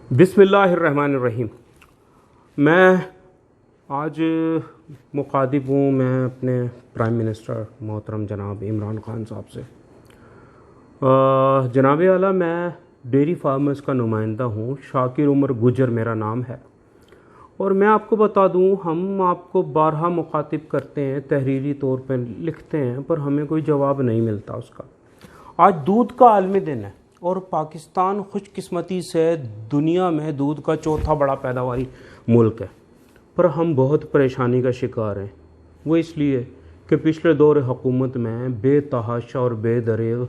बिस्मिल्लाहिर्रहमानिर्रहीम। मैं आज मुखातिब हूँ मैं अपने प्राइम मिनिस्टर मोहतरम जनाब इमरान ख़ान साहब से। जनाब आला, मैं डेयरी फार्मर्स का नुमाइंदा हूँ। शाकिर उमर गुजर मेरा नाम है और मैं आपको बता दूँ, हम आपको बारहा मुखातिब करते हैं, तहरीरी तौर पर लिखते हैं, पर हमें कोई जवाब नहीं मिलता उसका। आज दूध का आलमी दिन है और पाकिस्तान खुशकिस्मती से दुनिया में दूध का चौथा बड़ा पैदावारी मुल्क है, पर हम बहुत परेशानी का शिकार हैं। वो इसलिए कि पिछले दौर हुकूमत में बेतहाशा और बेदरेग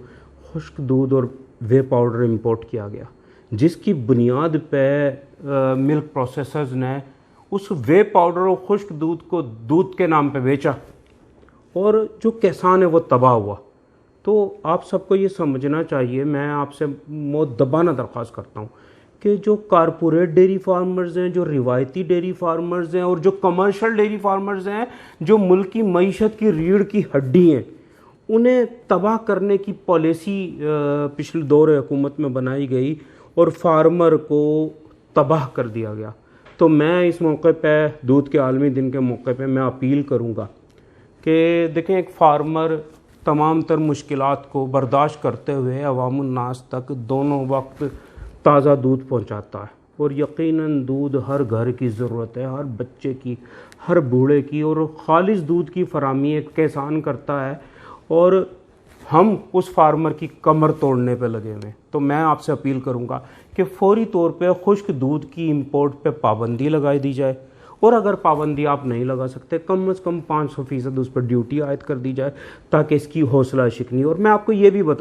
खुश्क दूध और वे पाउडर इंपोर्ट किया गया, जिसकी बुनियाद पे मिल्क प्रोसेसर्स ने उस वे पाउडर और खुश्क दूध को दूध के नाम पे बेचा और जो किसान है वो तबाह हुआ। तो आप सबको ये समझना चाहिए, मैं आपसे मुद्दबाना दरख्वास्त करता हूँ कि जो कारपोरेट डेयरी फार्मर्स हैं, जो रिवायती डेयरी फार्मर्स हैं और जो कमर्शियल डेयरी फार्मर्स हैं, जो मुल्क की मईशत की रीढ़ की हड्डी हैं, उन्हें तबाह करने की पॉलिसी पिछले दौर हुकूमत में बनाई गई और फार्मर को तबाह कर दिया गया। तो मैं इस मौके पे, दूध के आलमी दिन के मौके पे, मैं अपील करूँगा कि देखें, एक फार्मर तमाम तर मुश्किलात को बर्दाश्त करते हुए अवामुन नास तक दोनों वक्त ताज़ा दूध पहुंचाता है और यकीनन दूध हर घर की ज़रूरत है, हर बच्चे की, हर बूढ़े की, और खालिस दूध की फराहमी एक किसान करता है और हम उस फार्मर की कमर तोड़ने पे लगे हुए। तो मैं आपसे अपील करूंगा कि फौरी तौर पे खुश्क दूध की इंपोर्ट पे पाबंदी लगाई दी जाए, और अगर पाबंदी आप नहीं लगा सकते, कम से कम 500% उस पर ड्यूटी आयद कर दी जाए ताकि इसकी हौसला शिकनी। और मैं आपको ये भी बता